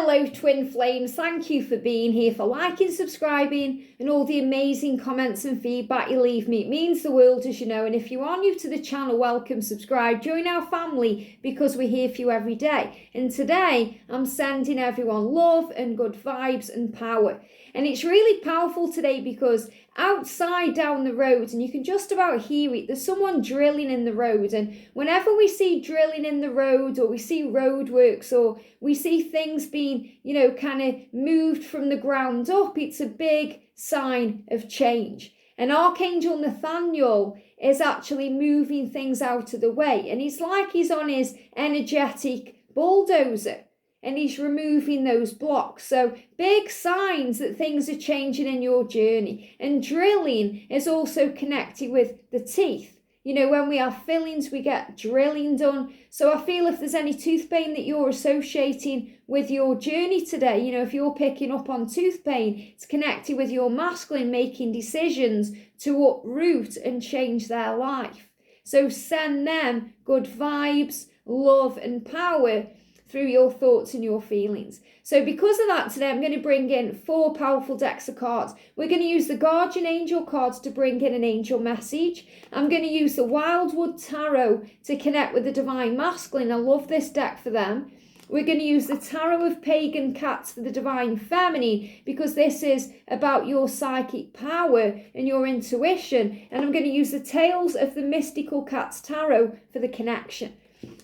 Hello twin flames, thank you for being here, for liking, subscribing and all the amazing comments and feedback you leave me. It means the world, as you know, and if you are new to the channel, welcome, subscribe, join our family because we're here for you every day. And today I'm sending everyone love and good vibes and power. And it's really powerful today because outside down the road, and you can just about hear it, there's someone drilling in the road. And whenever we see drilling in the road, or we see roadworks, or we see things being, kind of moved from the ground up, it's a big sign of change. And Archangel Nathaniel is actually moving things out of the way. And it's like he's on his energetic bulldozer. And he's removing those blocks. So big signs that things are changing in your journey. And drilling is also connected with the teeth. When we have fillings, we get drilling done. So I feel if there's any tooth pain that you're associating with your journey today, if you're picking up on tooth pain, it's connected with your masculine making decisions to uproot and change their life. So send them good vibes, love and power through your thoughts and your feelings. So because of that, today I'm going to bring in 4 powerful decks of cards. We're going to use the Guardian Angel cards to bring in an angel message. I'm going to use the Wildwood Tarot to connect with the Divine Masculine. I love this deck for them. We're going to use the Tarot of Pagan Cats for the Divine Feminine because this is about your psychic power and your intuition. And I'm going to use the Tales of the Mystical Cats Tarot for the connection.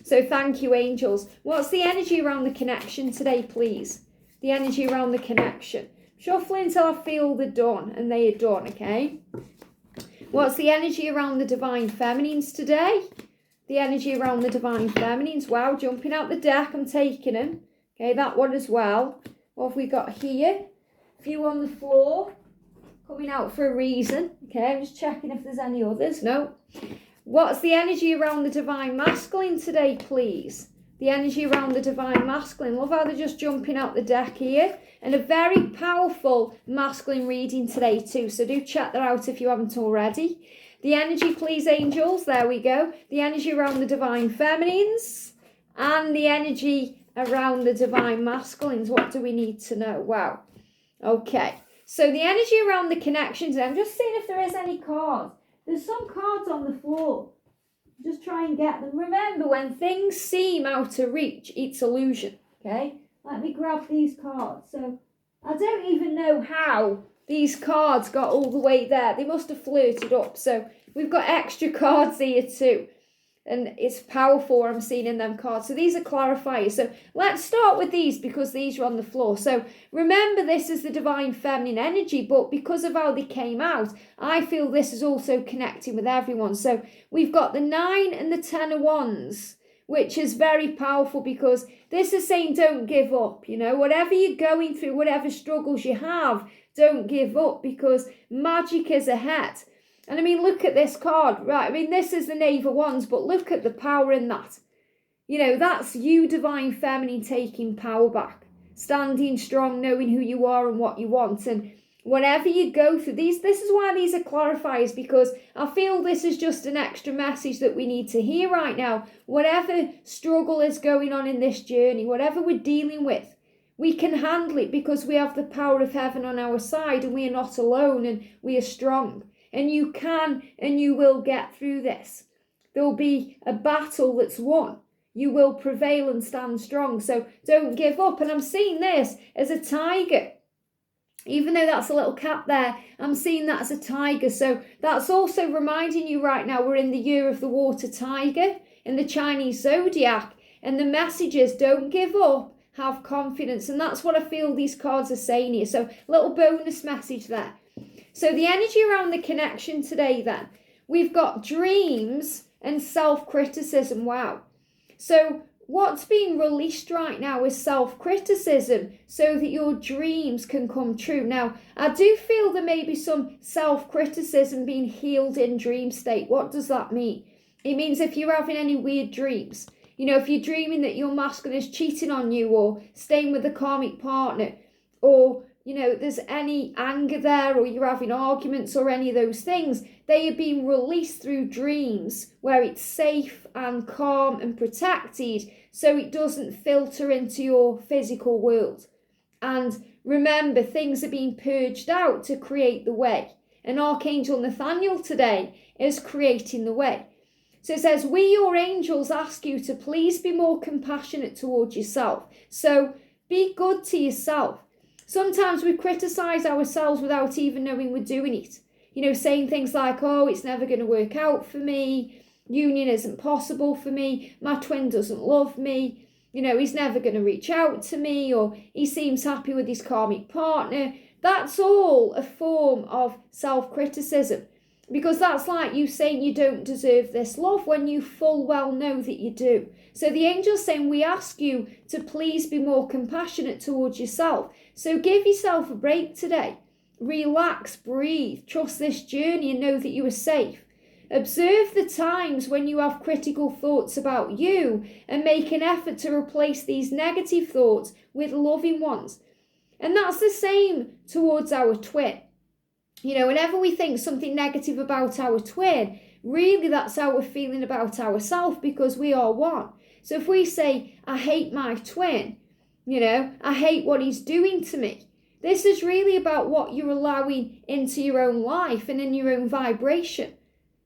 So thank you, angels. What's the energy around the connection today, please? The energy around the connection. Shuffling until I feel the done, and they are done, okay? What's the energy around the Divine Feminines today? The energy around the Divine Feminines. Wow, jumping out the deck, I'm taking them. Okay, that one as well. What have we got here? A few on the floor. Coming out for a reason. Okay, I'm just checking if there's any others. No. What's the energy around the Divine Masculine today, please? The energy around the Divine Masculine. Love how they're just jumping out the deck here. And a very powerful masculine reading today too. So do check that out if you haven't already. The energy, please, angels. There we go. The energy around the Divine Feminines. And the energy around the Divine Masculines. What do we need to know? Wow. Okay. So the energy around the connection today. I'm just seeing if there is any cards. There's some cards on the floor. Just try and get them. Remember, when things seem out of reach, it's illusion, okay? Let me grab these cards. So, I don't even know how these cards got all the way there. They must have flirted up. So, we've got extra cards here too. And it's powerful what I'm seeing in them cards. So these are clarifiers. So let's start with these because these are on the floor. So remember, this is the Divine Feminine energy, but because of how they came out, I feel this is also connecting with everyone. So we've got the 9 and the 10 of Wands, which is very powerful because this is saying don't give up. Whatever you're going through, whatever struggles you have, don't give up because magic is ahead. And I mean, look at this card, right? I mean, this is the Knave of Wands, but look at the power in that. That's you, Divine Feminine, taking power back. Standing strong, knowing who you are and what you want. And whatever you go through, this is why these are clarifiers, because I feel this is just an extra message that we need to hear right now. Whatever struggle is going on in this journey, whatever we're dealing with, we can handle it because we have the power of heaven on our side and we are not alone and we are strong. And you can and you will get through this. There'll be a battle that's won. You will prevail and stand strong. So don't give up. And I'm seeing this as a tiger. Even though that's a little cat there, I'm seeing that as a tiger. So that's also reminding you right now, we're in the year of the water tiger in the Chinese zodiac. And the message is don't give up, have confidence. And that's what I feel these cards are saying here. So little bonus message there. So the energy around the connection today then, we've got dreams and self-criticism. Wow. So what's being released right now is self-criticism so that your dreams can come true. Now, I do feel there may be some self-criticism being healed in dream state. What does that mean? It means if you're having any weird dreams, if you're dreaming that your masculine is cheating on you or staying with a karmic partner, or there's any anger there, or you're having arguments or any of those things, they are being released through dreams where it's safe and calm and protected so it doesn't filter into your physical world. And remember, things are being purged out to create the way. And Archangel Nathaniel today is creating the way. So it says, we, your angels, ask you to please be more compassionate towards yourself. So be good to yourself. Sometimes we criticize ourselves without even knowing we're doing it. Saying things like, oh, it's never going to work out for me. Union isn't possible for me. My twin doesn't love me. He's never going to reach out to me, or he seems happy with his karmic partner. That's all a form of self-criticism, because that's like you saying you don't deserve this love when you full well know that you do. So the angel's saying, we ask you to please be more compassionate towards yourself. So give yourself a break today. Relax, breathe, trust this journey and know that you are safe. Observe the times when you have critical thoughts about you and make an effort to replace these negative thoughts with loving ones. And that's the same towards our twin. Whenever we think something negative about our twin, really that's how we're feeling about ourselves, because we are one. So if we say, I hate my twin, I hate what he's doing to me. This is really about what you're allowing into your own life and in your own vibration.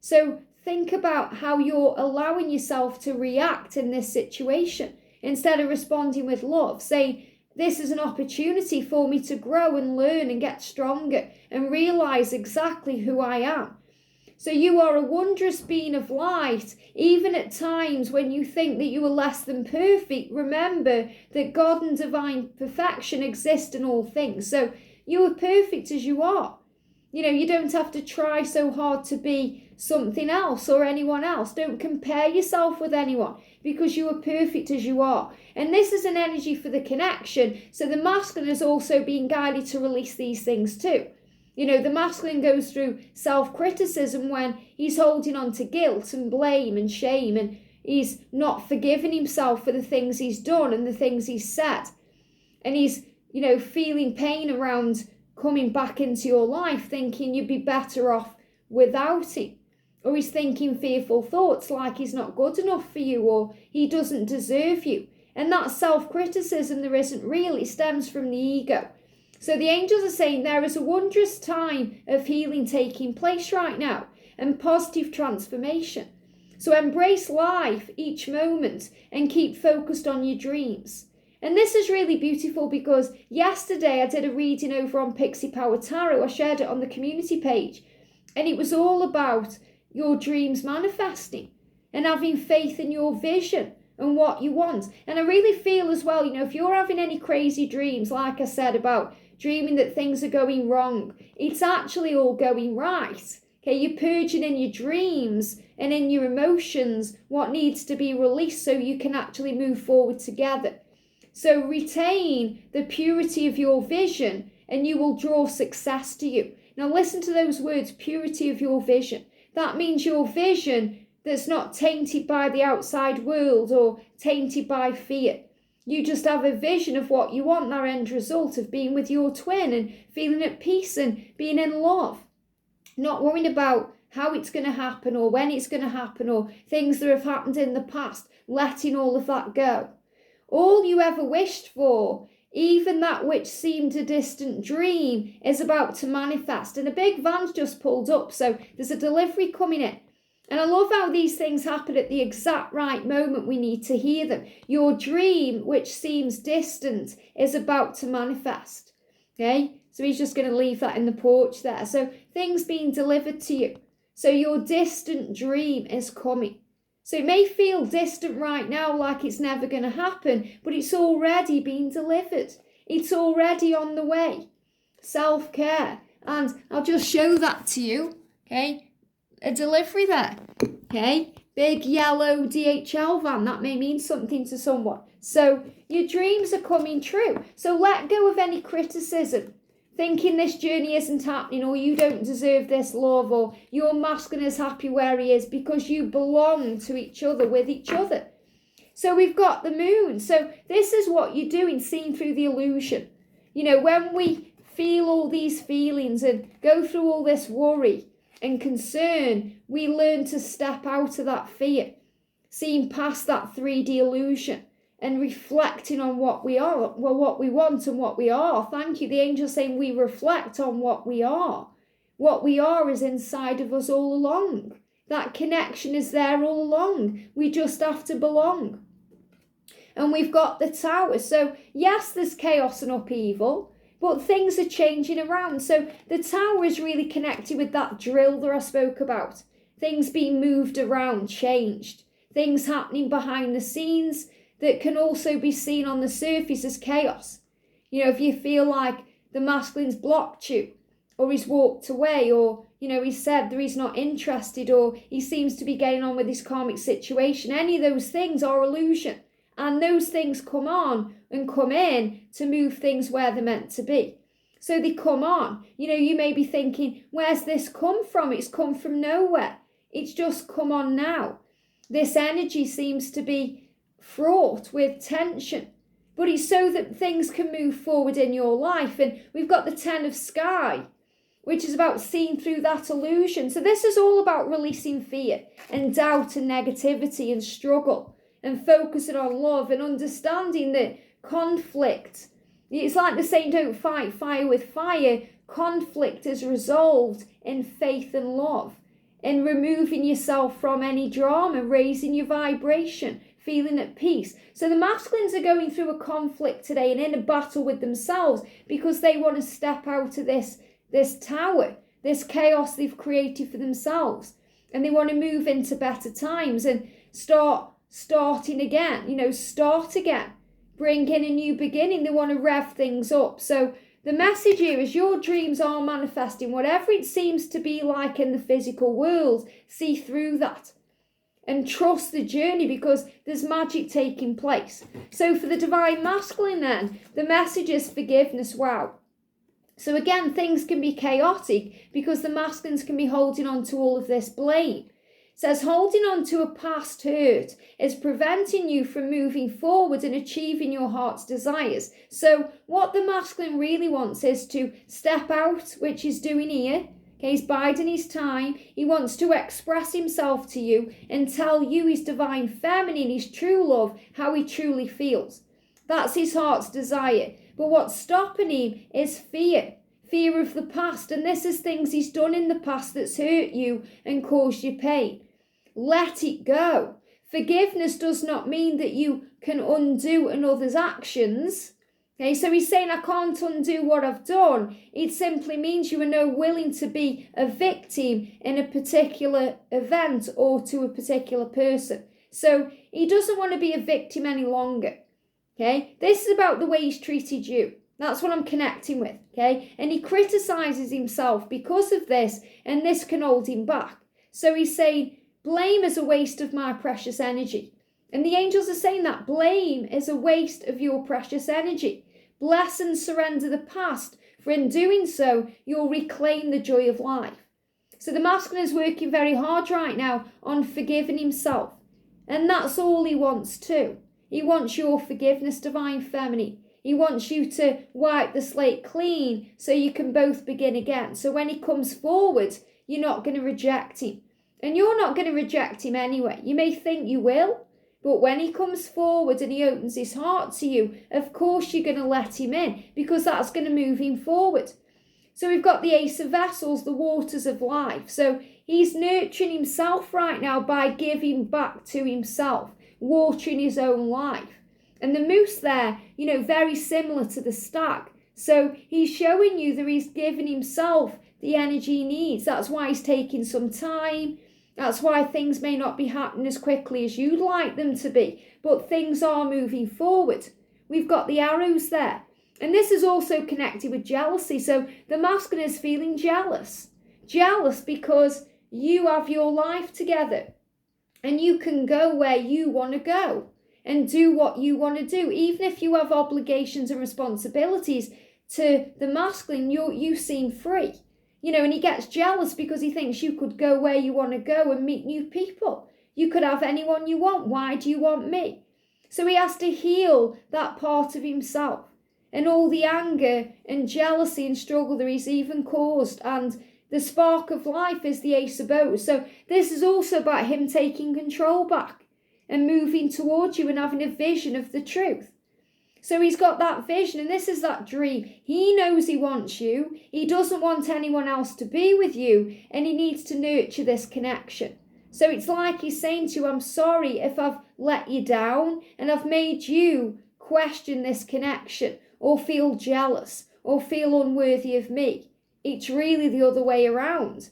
So think about how you're allowing yourself to react in this situation. Instead of responding with love, say, this is an opportunity for me to grow and learn and get stronger and realize exactly who I am. So you are a wondrous being of light. Even at times when you think that you are less than perfect, remember that God and divine perfection exist in all things. So you are perfect as you are. You don't have to try so hard to be something else or anyone else. Don't compare yourself with anyone, because you are perfect as you are. And this is an energy for the connection. So the masculine is also being guided to release these things too. The masculine goes through self-criticism when he's holding on to guilt and blame and shame, and he's not forgiving himself for the things he's done and the things he's said. And he's, feeling pain around coming back into your life, thinking you'd be better off without him. Or he's thinking fearful thoughts like he's not good enough for you, or he doesn't deserve you. And that self-criticism there isn't real, it stems from the ego. So the angels are saying there is a wondrous time of healing taking place right now and positive transformation. So embrace life each moment and keep focused on your dreams. And this is really beautiful, because yesterday I did a reading over on Pixie Power Tarot. I shared it on the community page. And it was all about your dreams manifesting and having faith in your vision and what you want. And I really feel as well, if you're having any crazy dreams, like I said, about dreaming that things are going wrong, it's actually all going right. Okay, you're purging in your dreams and in your emotions what needs to be released so you can actually move forward together. So retain the purity of your vision and you will draw success to you. Now listen to those words, purity of your vision. That means your vision that's not tainted by the outside world or tainted by fear. You just have a vision of what you want, that end result of being with your twin and feeling at peace and being in love. Not worrying about how it's going to happen or when it's going to happen or things that have happened in the past, letting all of that go. All you ever wished for, even that which seemed a distant dream, is about to manifest. And a big van's just pulled up, so there's a delivery coming in. And I love how these things happen at the exact right moment we need to hear them. Your dream, which seems distant, is about to manifest. Okay? So he's just going to leave that in the porch there. So things being delivered to you. So your distant dream is coming. So it may feel distant right now, like it's never going to happen, but it's already being delivered. It's already on the way. Self-care. And I'll just show that to you. Okay? A delivery there. Okay? Big yellow DHL van. That may mean something to someone. So your dreams are coming true. So let go of any criticism. Thinking this journey isn't happening, or you don't deserve this love, or your masculine is happy where he is, because you belong to each other, with each other. So we've got the moon. So this is what you're doing, seeing through the illusion. When we feel all these feelings and go through all this worry and concern, we learn to step out of that fear, seeing past that 3D illusion. and reflecting on what we are, well, what we want and what we are. Thank you. The angel's saying we reflect on what we are. What we are is inside of us all along. That connection is there all along. We just have to belong. And we've got the Tower. So yes, there's chaos and upheaval, but things are changing around. So the Tower is really connected with that drill that I spoke about. Things being moved around, changed. Things happening behind the scenes that can also be seen on the surface as chaos. You know, if you feel like the masculine's blocked you, or he's walked away, or, you know, he said that he's not interested, or he seems to be getting on with his karmic situation, any of those things are illusion. And those things come on and come in to move things where they're meant to be. So they come on. You know, you may be thinking, where's this come from? It's come from nowhere. It's just come on now. This energy seems to be fraught with tension, but it's so that things can move forward in your life. And we've got the 10 of Sky, which is about seeing through that illusion. So this is all about releasing fear and doubt and negativity and struggle, and focusing on love and understanding that conflict, it's like the saying, don't fight fire with fire. Conflict is resolved in faith and love, in removing yourself from any drama, raising your vibration, feeling at peace. So the masculines are going through a conflict today and in a battle with themselves because they want to step out of this tower, this chaos they've created for themselves. And they want to move into better times and starting again, you know, start again, bring in a new beginning. They want to rev things up. So the message here is your dreams are manifesting. Whatever it seems to be like in the physical world, see through that and trust the journey, because there's magic taking place. So for the divine masculine then, the message is forgiveness. Wow. So again, things can be chaotic because the masculines can be holding on to all of this blame. It says holding on to a past hurt is preventing you from moving forward and achieving your heart's desires. So what the masculine really wants is to step out, which he's doing here. Okay, he's biding his time. He wants to express himself to you and tell you his divine feminine, his true love, how he truly feels. That's his heart's desire. But what's stopping him is fear. Fear of the past. And this is things he's done in the past that's hurt you and caused you pain. Let it go. Forgiveness does not mean that you can undo another's actions. Okay, so he's saying, I can't undo what I've done. It simply means you are no willing to be a victim in a particular event or to a particular person. So he doesn't want to be a victim any longer. Okay, this is about the way he's treated you. That's what I'm connecting with. Okay, and he criticizes himself because of this, and this can hold him back. So he's saying, blame is a waste of my precious energy. And the angels are saying that blame is a waste of your precious energy. Bless and surrender the past, for in doing so, you'll reclaim the joy of life. So the masculine is working very hard right now on forgiving himself. And that's all he wants too. He wants your forgiveness, divine feminine. He wants you to wipe the slate clean so you can both begin again. So when he comes forward, you're not going to reject him. And you're not going to reject him anyway. You may think you will, but when he comes forward and he opens his heart to you, of course you're going to let him in, because that's going to move him forward. So we've got the Ace of Vessels, the waters of life. So he's nurturing himself right now by giving back to himself, watering his own life. And the moose there, you know, very similar to the stag. So he's showing you that he's giving himself the energy he needs. That's why he's taking some time. That's why things may not be happening as quickly as you'd like them to be, but things are moving forward. We've got the arrows there. And this is also connected with jealousy. So the masculine is feeling jealous. Jealous because you have your life together and you can go where you want to go and do what you want to do. Even if you have obligations and responsibilities, to the masculine, you seem free. You know, and he gets jealous because he thinks you could go where you want to go and meet new people. You could have anyone you want. Why do you want me? So he has to heal that part of himself and all the anger and jealousy and struggle that he's even caused. And the spark of life is the Ace of Bows. So this is also about him taking control back and moving towards you and having a vision of the truth. So he's got that vision, and this is that dream. He knows he wants you. He doesn't want anyone else to be with you, and he needs to nurture this connection. So it's like he's saying to you, I'm sorry if I've let you down and I've made you question this connection or feel jealous or feel unworthy of me. It's really the other way around.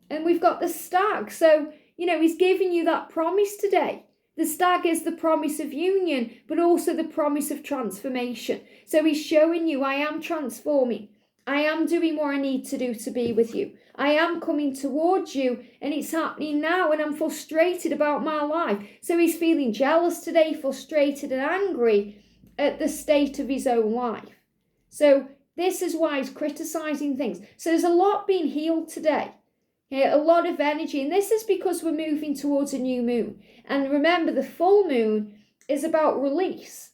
And we've got the stag. So, he's giving you that promise today. The stag is the promise of union, but also the promise of transformation. So he's showing you, I am transforming. I am doing what I need to do to be with you. I am coming towards you, and it's happening now, and I'm frustrated about my life. So he's feeling jealous today, frustrated and angry at the state of his own life. So this is why he's criticizing things. So there's a lot being healed today. A lot of energy, and this is because we're moving towards a new moon. And remember, the full moon is about release.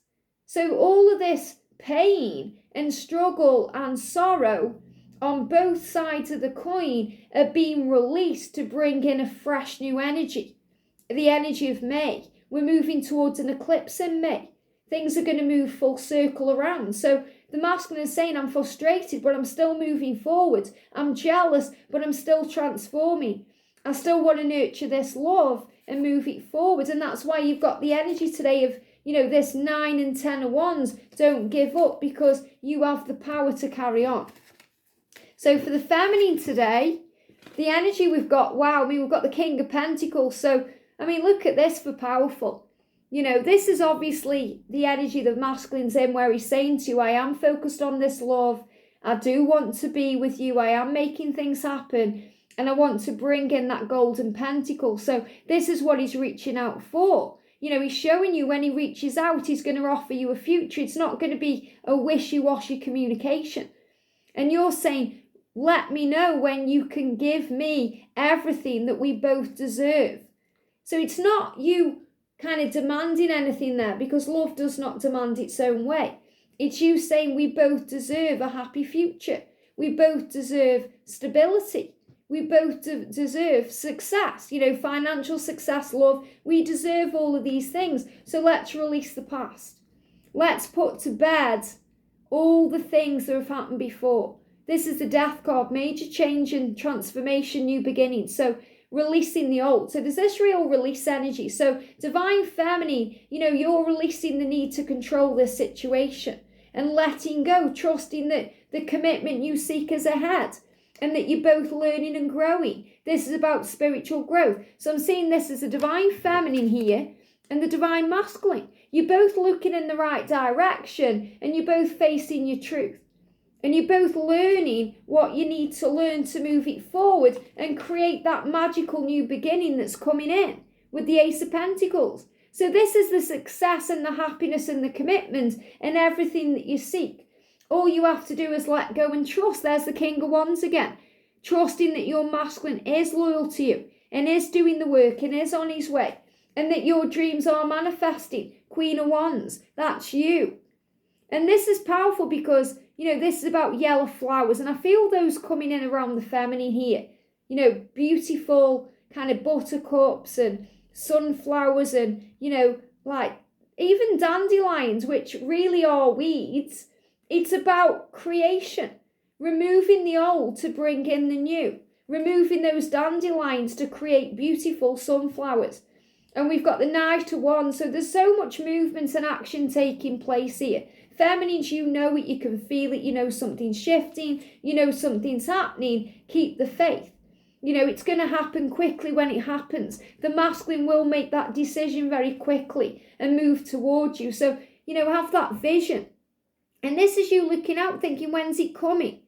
So all of this pain and struggle and sorrow on both sides of the coin are being released to bring in a fresh new energy. The energy of May. We're moving towards an eclipse in May. Things are going to move full circle around. So the masculine is saying, I'm frustrated, but I'm still moving forward. I'm jealous, but I'm still transforming. I still want to nurture this love and move it forward. And that's why you've got the energy today of, this 9 and 10 of wands. Don't give up, because you have the power to carry on. So for the feminine today, the energy we've got, we've got the King of Pentacles. So, look at this for powerful. This is obviously the energy the masculine's in, where he's saying to you, I am focused on this love. I do want to be with you. I am making things happen. And I want to bring in that golden pentacle. So this is what he's reaching out for. He's showing you when he reaches out, he's going to offer you a future. It's not going to be a wishy-washy communication. And you're saying, let me know when you can give me everything that we both deserve. So it's not you kind of demanding anything there, because love does not demand its own way. It's you saying we both deserve a happy future. We both deserve stability. We both deserve success, financial success, love. We deserve all of these things. So let's release the past. Let's put to bed all the things that have happened before. This is the Death card, major change and transformation, new beginning. So releasing the old. So there's this real release energy. So divine feminine, you're releasing the need to control this situation and letting go, trusting that the commitment you seek is ahead and that you're both learning and growing. This is about spiritual growth. So I'm seeing this as a divine feminine here and the divine masculine. You're both looking in the right direction and you're both facing your truth. And you're both learning what you need to learn to move it forward and create that magical new beginning that's coming in with the Ace of Pentacles. So this is the success and the happiness and the commitment and everything that you seek. All you have to do is let go and trust. There's the King of Wands again. Trusting that your masculine is loyal to you and is doing the work and is on his way. And that your dreams are manifesting. Queen of Wands, that's you. And this is powerful because, this is about yellow flowers. And I feel those coming in around the feminine here. Beautiful kind of buttercups and sunflowers and, like even dandelions, which really are weeds. It's about creation. Removing the old to bring in the new. Removing those dandelions to create beautiful sunflowers. And we've got the Knight of Wands. So there's so much movement and action taking place here. Feminines, you know it, you can feel it, something's shifting, something's happening. Keep the faith. It's going to happen quickly when it happens. The masculine will make that decision very quickly and move towards you. So, have that vision. And this is you looking out thinking, when's it coming?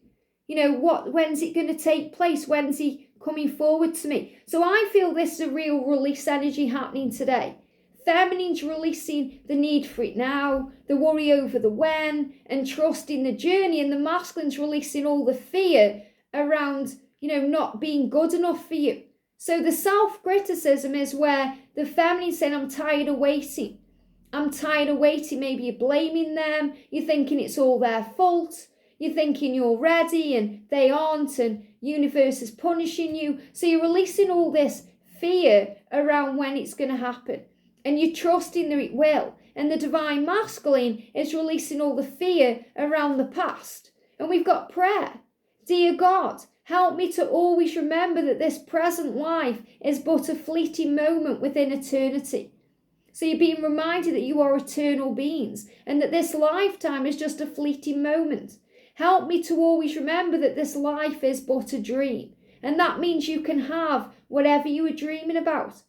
When's it going to take place? When's he coming forward to me? So I feel this is a real release energy happening today. Feminine's releasing the need for it now, the worry over the when, and trusting the journey. And the masculine's releasing all the fear around, not being good enough for you. So the self-criticism is where the feminine's saying, I'm tired of waiting. I'm tired of waiting. Maybe you're blaming them. You're thinking it's all their fault. You're thinking you're ready and they aren't, and universe is punishing you. So you're releasing all this fear around when it's going to happen. and you're trusting that it will. And the divine masculine is releasing all the fear around the past. And we've got prayer. Dear God, help me to always remember that this present life is but a fleeting moment within eternity. So you're being reminded that you are eternal beings and that this lifetime is just a fleeting moment. Help me to always remember that this life is but a dream. And that means you can have whatever you are dreaming about.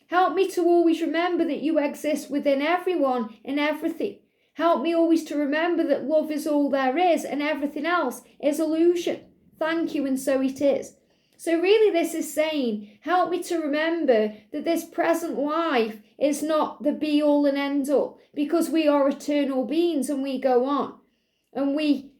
Help me to always remember that you exist within everyone and everything. Help me always to remember that love is all there is and everything else is illusion. Thank you, and so it is. So really this is saying, help me to remember that this present life is not the be all and end all, because we are eternal beings and we go on. And we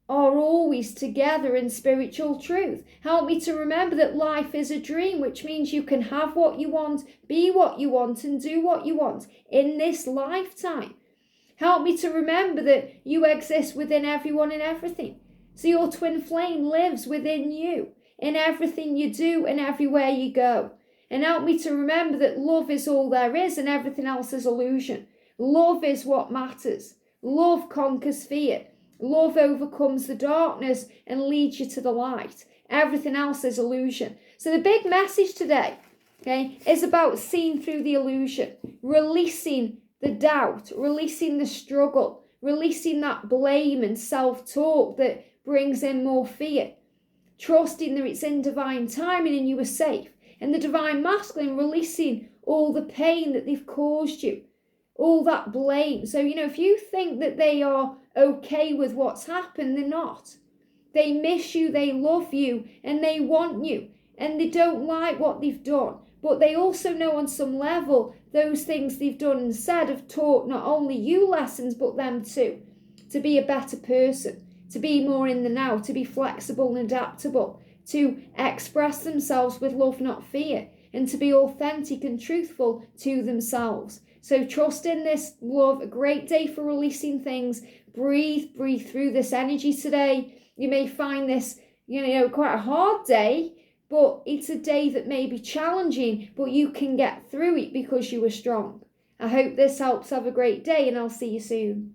are always together in spiritual truth. Help me to remember that life is a dream, which means you can have what you want, be what you want, and do what you want in this lifetime. Help me to remember that you exist within everyone and everything. So your twin flame lives within you, in everything you do and everywhere you go. And help me to remember that love is all there is and everything else is illusion. Love is what matters. Love conquers fear. Love overcomes the darkness and leads you to the light. Everything else is illusion. So the big message today, okay, is about seeing through the illusion, releasing the doubt, releasing the struggle, releasing that blame and self-talk that brings in more fear. Trusting that it's in divine timing and you are safe. And the divine masculine releasing all the pain that they've caused you. All that blame. So, if you think that they are okay with what's happened, they're not. They miss you, they love you, and they want you. And they don't like what they've done. But they also know on some level those things they've done and said have taught not only you lessons, but them too. To be a better person. To be more in the now. To be flexible and adaptable. To express themselves with love, not fear. And to be authentic and truthful to themselves. So trust in this love. A great day for releasing things. Breathe through this energy today. You may find this, quite a hard day, but it's a day that may be challenging, but you can get through it because you are strong. I hope this helps. Have a great day, and I'll see you soon.